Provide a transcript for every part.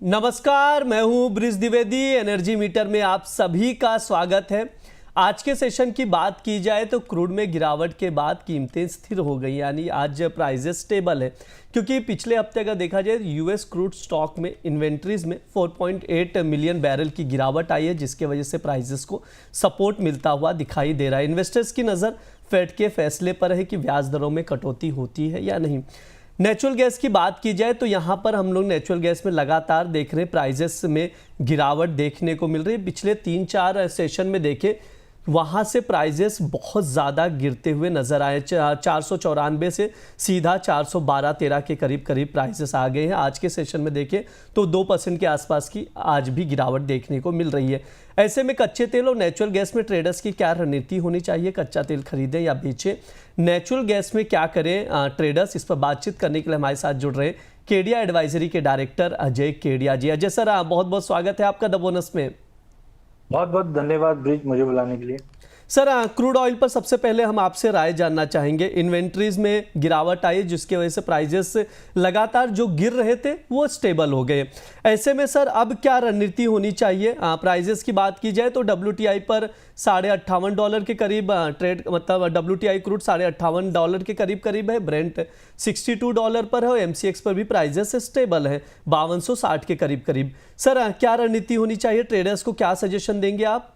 नमस्कार, मैं हूं ब्रिज द्विवेदी। एनर्जी मीटर में आप सभी का स्वागत है। आज के सेशन की बात की जाए तो क्रूड में गिरावट के बाद कीमतें स्थिर हो गई, यानी आज प्राइसेस स्टेबल है, क्योंकि पिछले हफ्ते अगर देखा जाए यूएस क्रूड स्टॉक में इन्वेंट्रीज में 4.8 मिलियन बैरल की गिरावट आई है, जिसके वजह से प्राइसेस को सपोर्ट मिलता हुआ दिखाई दे रहा है। इन्वेस्टर्स की नज़र फेड के फैसले पर है कि ब्याज दरों में कटौती होती है या नहीं। नेचुरल गैस की बात की जाए तो यहाँ पर हम लोग नेचुरल गैस में लगातार देख रहे हैं प्राइजेस में गिरावट देखने को मिल रही है। पिछले 3-4 सेशन में देखें वहाँ से प्राइजेस बहुत ज़्यादा गिरते हुए नज़र आए। 494 से सीधा 412-13 के करीब प्राइसेस आ गए हैं। आज के सेशन में देखें तो 2% के आसपास की आज भी गिरावट देखने को मिल रही है। ऐसे में कच्चे तेल और नेचुरल गैस में ट्रेडर्स की क्या रणनीति होनी चाहिए, कच्चा तेल खरीदें या बेचें, नेचुरल गैस में क्या करें ट्रेडर्स, इस पर बातचीत करने के लिए हमारे साथ जुड़ रहे केडिया एडवाइजरी के डायरेक्टर अजय केडिया जी। अजय सर, बहुत बहुत स्वागत है आपका द बोनस में। बहुत बहुत धन्यवाद ब्रिज, मुझे बुलाने के लिए। सर, क्रूड ऑयल पर सबसे पहले हम आपसे राय जानना चाहेंगे। इन्वेंट्रीज में गिरावट आई जिसकी वजह से प्राइजेस लगातार जो गिर रहे थे वो स्टेबल हो गए। ऐसे में सर अब क्या रणनीति होनी चाहिए? प्राइजेस की बात की जाए तो WTI पर $58 के करीब ट्रेड, मतलब WTI क्रूड $58 के करीब है। ब्रेंट $62 पर है और MCX पर भी प्राइजेस स्टेबल है 5260 के करीब। सर क्या रणनीति होनी चाहिए, ट्रेडर्स को क्या सजेशन देंगे आप?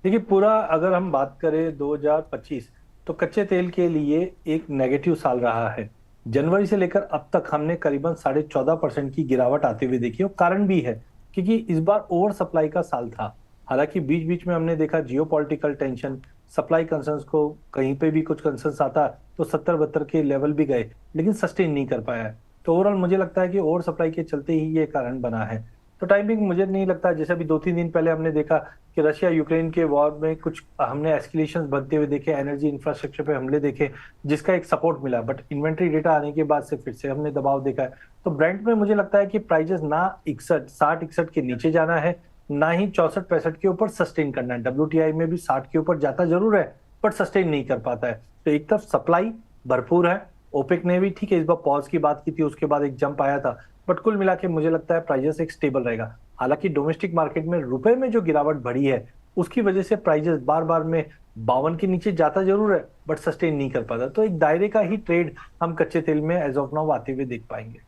देखिए, पूरा अगर हम बात करें 2025 तो कच्चे तेल के लिए एक नेगेटिव साल रहा है। जनवरी से लेकर अब तक हमने करीबन 14.5% की गिरावट आते हुए देखी, और कारण भी है क्योंकि इस बार ओवर सप्लाई का साल था। हालांकि बीच बीच में हमने देखा जियोपॉलिटिकल टेंशन, सप्लाई कंसर्न्स को कहीं पे भी कुछ कंसर्न्स आता तो 70-72 के लेवल भी गए, लेकिन सस्टेन नहीं कर पाया है। तो ओवरऑल मुझे लगता है कि ओवर सप्लाई के चलते ही ये कारण बना है। तो टाइमिंग मुझे नहीं लगता, जैसे अभी 2-3 दिन पहले हमने देखा कि रशिया यूक्रेन के वॉर में कुछ हमने एस्केलेशंस बढ़ते हुए देखे, एनर्जी इंफ्रास्ट्रक्चर पे हमले देखे जिसका एक सपोर्ट मिला, बट इन्वेंट्री डेटा आने के बाद से फिर से हमने दबाव देखा है। तो ब्रेंट में मुझे लगता है कि प्राइजेस ना 60-61 के नीचे जाना है, ना ही 64-65 के ऊपर सस्टेन करना है। WTI में भी 60 के ऊपर जाता जरूर है बट सस्टेन नहीं कर पाता है। तो एक तरफ सप्लाई भरपूर है, ओपेक ने भी ठीक है इस बार पॉज की बात की थी, उसके बाद एक जंप आया था, बट कुल मिला के मुझे लगता है प्राइजेस एक स्टेबल रहेगा। हालांकि डोमेस्टिक मार्केट में रुपए में जो गिरावट बढ़ी है उसकी वजह से प्राइजेस बार बार में 52 के नीचे जाता जरूर है बट सस्टेन नहीं कर पाता। तो एक दायरे का ही ट्रेड हम कच्चे तेल में एज ऑफ नाउ आते हुए देख पाएंगे।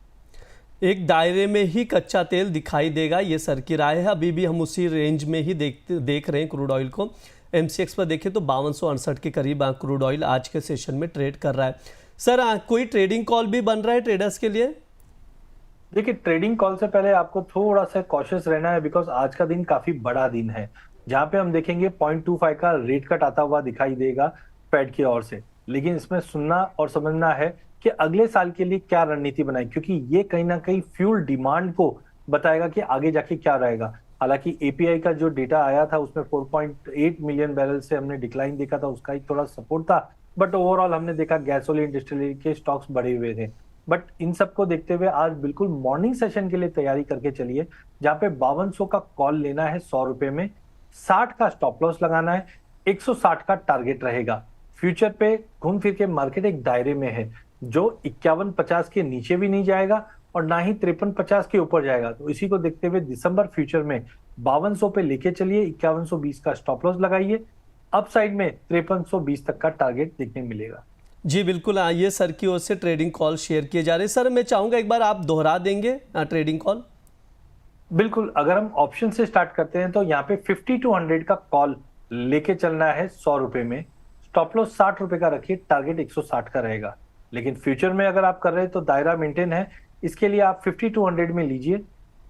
एक दायरे में ही कच्चा तेल दिखाई देगा, ये सर की राय है। अभी भी हम उसी रेंज में ही देख रहे हैं क्रूड ऑयल को। MCX पर देखें तो 5268 के करीब क्रूड ऑयल आज के सेशन में ट्रेड कर रहा है। सर कोई ट्रेडिंग कॉल भी बन रहा है ट्रेडर्स के लिए? देखिए, ट्रेडिंग कॉल से पहले आपको थोड़ा सा कॉशियस रहना है, बिकॉज आज का दिन काफी बड़ा दिन है जहां पे हम देखेंगे 0.25 का रेट कट आता हुआ दिखाई देगा फेड की ओर से। लेकिन इसमें सुनना और समझना है कि अगले साल के लिए क्या रणनीति बनाई, क्योंकि ये कहीं ना कहीं फ्यूल डिमांड को बताएगा कि आगे जाके क्या रहेगा। हालांकि API का जो डेटा आया था उसमें 4.8 मिलियन बैरल से हमने डिक्लाइन देखा था, उसका एक थोड़ा सपोर्ट था, बट ओवरऑल हमने देखा गैसोलीन डिस्टिलरी के स्टॉक्स बढ़े हुए थे। बट इन सबको देखते हुए आज बिल्कुल मॉर्निंग सेशन के लिए तैयारी करके चलिए, जहां पे 5200 का कॉल लेना है 100 रुपए में, 60 का स्टॉप लॉस लगाना है, 160 का टारगेट रहेगा। फ्यूचर पे घूम फिर के मार्केट एक दायरे में है जो 51-50 के नीचे भी नहीं जाएगा और ना ही 53-50 के ऊपर जाएगा। तो इसी को देखते हुए दिसंबर फ्यूचर में 5200 पे लेके चलिए, 5120 का स्टॉप लॉस लगाइए, अपसाइड में 5320 तक का टारगेट देखने मिलेगा। जी बिल्कुल, ये सर की ओर से ट्रेडिंग कॉल शेयर किए जा रहे हैं। सर मैं चाहूंगा एक बार आप दोहरा देंगे ट्रेडिंग कॉल। बिल्कुल, अगर हम ऑप्शन से स्टार्ट करते हैं तो यहाँ पे 50 to 100 का कॉल लेके चलना है 100 रुपए में, स्टॉप लॉस 60 रुपए का रखिए, टारगेट 160 का रहेगा। लेकिन फ्यूचर में अगर आप कर रहे हैं तो दायरा मेंटेन है, इसके लिए आप 50 to 100 में लीजिए,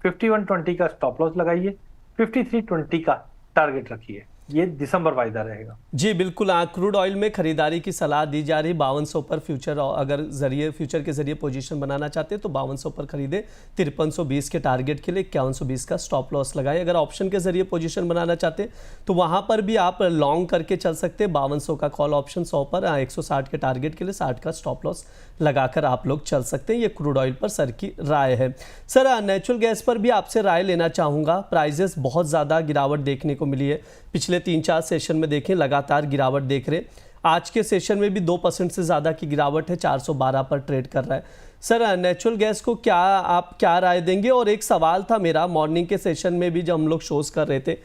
5120 का स्टॉप लॉस लगाइए, 5320 का टारगेट रखिए। ये दिसंबर वायदा रहेगा। जी बिल्कुल, क्रूड ऑयल में खरीदारी की सलाह दी जा रही 5200 पर फ्यूचर, अगर फ्यूचर के जरिए पोजीशन बनाना चाहते हैं तो 5200 पर खरीदें, 5320 के टारगेट के लिए 5120 का स्टॉप लॉस लगाएं। अगर ऑप्शन के जरिए पोजीशन बनाना चाहते हैं तो वहां पर भी आप लॉन्ग करके चल सकते हैं, 5200 का कॉल ऑप्शन 100 पर, 160 के टारगेट के लिए 60 का स्टॉप लॉस लगाकर आप लोग चल सकते हैं। ये क्रूड ऑयल पर सर की राय है। सर नेचुरल गैस पर भी आपसे राय लेना चाहूँगा। प्राइजेस बहुत ज़्यादा गिरावट देखने को मिली है, पिछले 3-4 सेशन में देखें लगातार गिरावट देख रहे। आज के सेशन में भी 2% से ज़्यादा की गिरावट है, 412 पर ट्रेड कर रहा है। सर नेचुरल गैस को आप क्या राय देंगे? और एक सवाल था मेरा, मॉर्निंग के सेशन में भी जब हम लोग शोज़ कर रहे थे,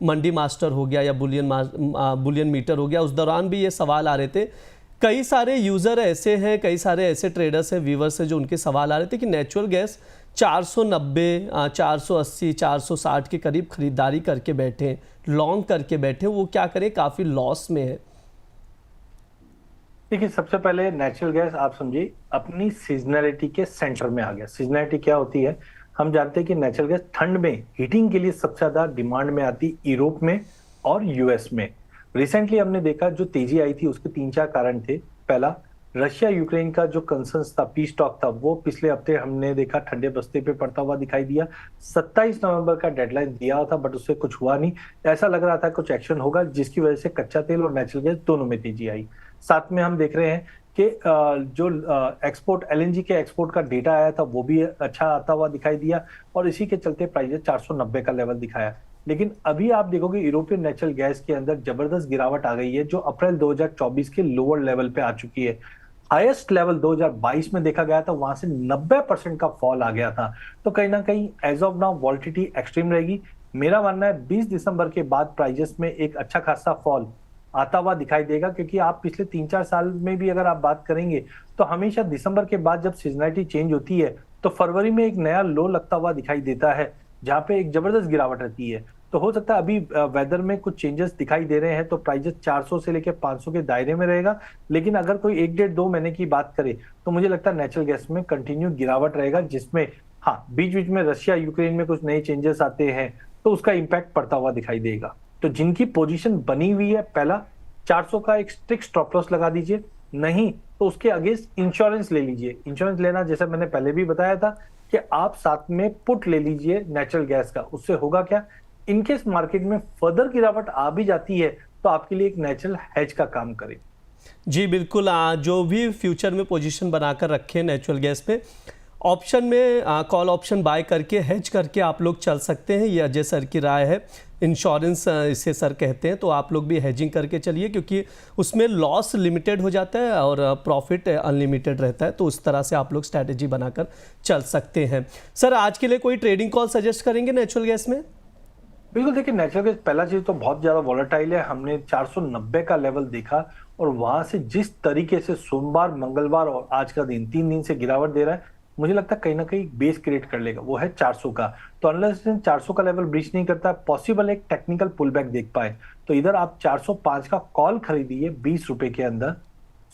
मंडी मास्टर हो गया या बुलियन मीटर हो गया, उस दौरान भी ये सवाल आ रहे थे। कई सारे यूज़र ऐसे हैं, कई सारे ऐसे ट्रेडर्स हैं, व्यूवर्स हैं, जो उनके सवाल आ रहे थे कि नेचुरल गैस 490, 480, 460 के करीब खरीदारी करके बैठे, लॉन्ग करके बैठे, वो क्या करें, काफ़ी लॉस में है। देखिए, सबसे पहले नेचुरल गैस आप समझिए अपनी सीजनैलिटी के सेंटर में आ गया। सीजनैलिटी क्या होती है? हम जानते हैं कि नेचुरल गैस ठंड में हीटिंग के लिए सबसे ज्यादा डिमांड में आती यूरोप में और यूएस में। रिसेंटली हमने देखा जो तेजी आई थी उसके 3-4 कारण थे। पहला, रशिया यूक्रेन का जो कंसर्न्स था, पीस टॉक था, वो पिछले हफ्ते हमने देखा ठंडे बस्ते पे पड़ता हुआ दिखाई दिया। 27 नवंबर का डेडलाइन दिया था, बट उससे कुछ हुआ नहीं। ऐसा लग रहा था कुछ एक्शन होगा, जिसकी वजह से कच्चा तेल और नेचुरल गैस दोनों में तेजी आई। साथ में हम देख रहे हैं कि जो एक्सपोर्ट एलएनजी के एक्सपोर्ट का डेटा आया था वो भी अच्छा आता हुआ दिखाई दिया, और इसी के चलते प्राइस 490 का लेवल दिखाया। लेकिन अभी आप देखोगे यूरोपियन नेचुरल गैस के अंदर जबरदस्त गिरावट आ गई है, जो अप्रैल 2024 के लोअर लेवल पे आ चुकी है। हाईएस्ट लेवल 2022 में देखा गया था, वहां से 90% का फॉल आ गया था। तो कहीं ना कहीं as of now volatility extreme रहेगी। मेरा मानना है 20 दिसंबर के बाद प्राइजेस में एक अच्छा खासा फॉल आता हुआ दिखाई देगा, क्योंकि आप पिछले 3-4 साल में भी अगर आप बात करेंगे तो हमेशा दिसंबर के बाद जब सीजनैलिटी चेंज होती है तो फरवरी में एक नया लो लगता हुआ दिखाई देता है, जहां पे एक जबरदस्त गिरावट रहती है। तो हो सकता है अभी वेदर में कुछ चेंजेस दिखाई दे रहे हैं, तो प्राइजेस 400 से लेकर 500 के दायरे में रहेगा। लेकिन अगर कोई 1-1.5-2 महीने की बात करे तो मुझे लगता है नेचुरल गैस में कंटिन्यू गिरावट रहेगा, जिसमें हाँ बीच बीच में रशिया यूक्रेन में कुछ नए चेंजेस आते हैं तो उसका इंपैक्ट पड़ता हुआ दिखाई देगा। तो जिनकी पोजीशन बनी हुई है, पहला 400 का एक स्ट्रिक्ट स्टॉप लॉस लगा दीजिए, नहीं तो उसके अगेंस्ट इंश्योरेंस ले लीजिए। इंश्योरेंस लेना जैसे मैंने पहले भी बताया था कि आप साथ में पुट ले लीजिए नेचुरल गैस का। उससे होगा क्या, इनकेस मार्केट में फर्दर गिरावट आ भी जाती है तो आपके लिए एक नेचुरल हेज का काम करे। जी बिल्कुल, जो भी फ्यूचर में पोजीशन बनाकर रखे नेचुरल गैस पे, ऑप्शन में कॉल ऑप्शन बाय करके हेज करके आप लोग चल सकते हैं। ये अजय सर की राय है। इंश्योरेंस इसे सर कहते हैं, तो आप लोग भी हेजिंग करके चलिए, क्योंकि उसमें लॉस लिमिटेड हो जाता है और प्रॉफिट अनलिमिटेड रहता है। तो उस तरह से आप लोग स्ट्रैटेजी बनाकर चल सकते हैं। सर आज के लिए कोई ट्रेडिंग कॉल सजेस्ट करेंगे नेचुरल गैस में? बिल्कुल, देखिए नेचुरल गैस पहला चीज तो बहुत ज्यादा वॉलेटाइल है। हमने 490 का लेवल देखा और वहां से जिस तरीके से सोमवार, मंगलवार और आज का दिन 3 दिन से गिरावट दे रहा है, मुझे लगता है कहीं ना कहीं बेस क्रिएट कर लेगा, वो है 400 का। तो अनलेस 400 का लेवल ब्रीच नहीं करता, पॉसिबल एक टेक्निकल पुल बैक देख पाए तो इधर आप 405 का कॉल खरीदिए 20 रुपए के अंदर,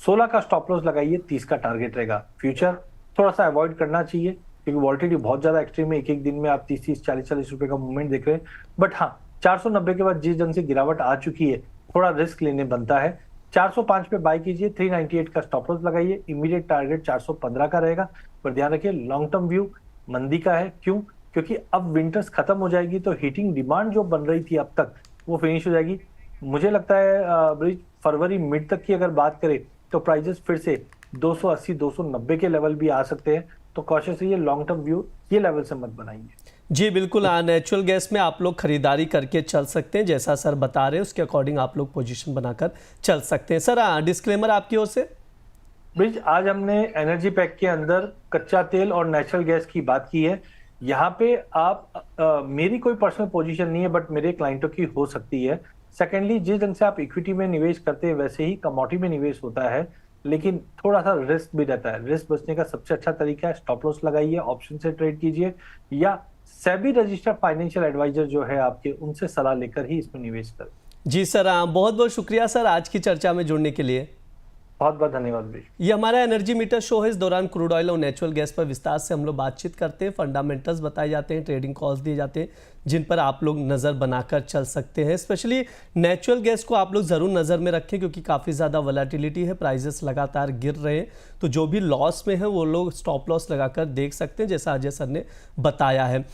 16 का स्टॉप लॉस लगाइए, 30 का टारगेट रहेगा। फ्यूचर थोड़ा सा अवॉइड करना चाहिए, क्योंकि वॉलेटिलिटी बहुत ज्यादा एक्सट्रीम है। एक दिन में आप 30-30, 40-40 रुपए का मूवमेंट देख रहे हैं। बट हाँ, 490 के बाद जिस ढंग से गिरावट आ चुकी है, थोड़ा रिस्क लेने बनता है। 405 पे बाय कीजिए, 398 का स्टॉप लॉस लगाइए, इमीडिएट टारगेट 415 का रहेगा। पर ध्यान रखिए लॉन्ग टर्म व्यू मंदी का है। क्यों? क्योंकि अब विंटर्स खत्म हो जाएगी तो हीटिंग डिमांड जो बन रही थी अब तक, वो फिनिश हो जाएगी। मुझे लगता है ब्रिज फरवरी मिड तक की अगर बात करें तो प्राइजेस फिर से 280, 290 के लेवल भी आ सकते हैं। तो कॉशियस रहिए, लॉन्ग टर्म व्यू ये लेवल से मत बनाइए। जी बिल्कुल, नेचुरल गैस में आप लोग खरीदारी करके चल सकते हैं, जैसा सर बता रहे हैं उसके अकॉर्डिंग आप लोग पोजीशन बनाकर चल सकते हैं। सर डिस्क्लेमर आपकी ओर से। ब्रिज, आज हमने एनर्जी पैक के अंदर कच्चा तेल और नेचुरल गैस की बात की है। यहाँ पे आप मेरी कोई पर्सनल पोजीशन नहीं है, बट मेरे क्लाइंटों की हो सकती है। सेकेंडली, जिस ढंग से आप इक्विटी में निवेश करते हैं वैसे ही कमोडिटी में निवेश होता है, लेकिन थोड़ा सा रिस्क भी रहता है। रिस्क बचने का सबसे अच्छा तरीका है स्टॉप लॉस लगाइए, ऑप्शन से ट्रेड कीजिए, या सेबी रजिस्टर्ड फाइनेंशियल एडवाइजर जो है आपके, उनसे सलाह लेकर ही इसमें निवेश करें। जी सर, बहुत बहुत शुक्रिया सर आज की चर्चा में जुड़ने के लिए। बहुत बहुत धन्यवाद भाई। ये हमारा एनर्जी मीटर शो है। इस दौरान क्रूड ऑयल और नेचुरल गैस पर विस्तार से हम लोग बातचीत करते हैं, फंडामेंटल्स बताए जाते हैं, ट्रेडिंग कॉल्स दिए जाते हैं, जिन पर आप लोग नज़र बनाकर चल सकते हैं। स्पेशली नेचुरल गैस को आप लोग ज़रूर नज़र में रखें, क्योंकि काफ़ी ज़्यादा वोलेटिलिटी है, प्राइजेस लगातार गिर रहे हैं। तो जो भी लॉस में है वो लोग स्टॉप लॉस लगाकर देख सकते हैं, जैसा अजय सर ने बताया है।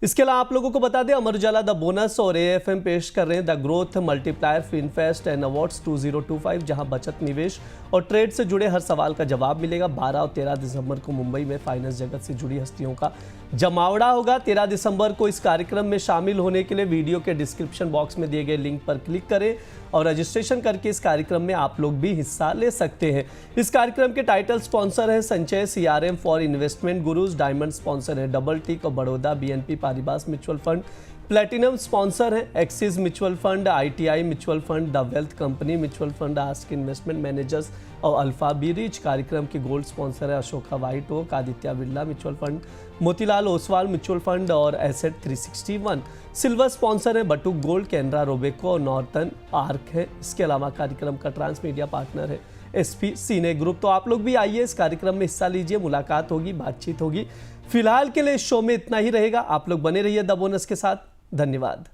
इसके अलावा आप लोगों को बता दें, अमर उजाला द बोनस और एएफएम पेश कर रहे हैं the growth multiplier Finfest and awards 2025, जहां बचत, निवेश और ट्रेड से जुड़े हर सवाल का जवाब मिलेगा। 12 और 13 दिसंबर को मुंबई में फाइनेंस जगत से जुड़ी हस्तियों का जमावड़ा होगा। 13 दिसंबर को इस कार्यक्रम में शामिल होने के लिए वीडियो के डिस्क्रिप्शन बॉक्स में दिए गए लिंक पर क्लिक करें और रजिस्ट्रेशन करके इस कार्यक्रम में आप लोग भी हिस्सा ले सकते हैं। इस कार्यक्रम के टाइटल स्पॉन्सर है Sanchay CRM for investment gurus, diamond sponsor है डबल टिक और Baroda BNP Paribas mutual fund, platinum sponsor है Axis mutual fund, ITI mutual fund, the Wealth Company mutual fund, Ask investment managers और अल्फा बी रिच। कार्यक्रम के gold sponsor है Ashoka White Oak, Aditya Birla mutual fund, Motilal Oswal mutual fund और Asset 361। Silver sponsor है Batuk gold, Canara Robeco और Northern Arc है। इसके अलावा कार्यक्रम का ट्रांसमीडिया पार्टनर है SP सीने ग्रुप। तो आप लोग भी आइए, इस कार्यक्रम में हिस्सा लीजिए, मुलाकात होगी, बातचीत होगी। फिलहाल के लिए इस शो में इतना ही रहेगा। आप लोग बने रहिए द बोनस के साथ। धन्यवाद।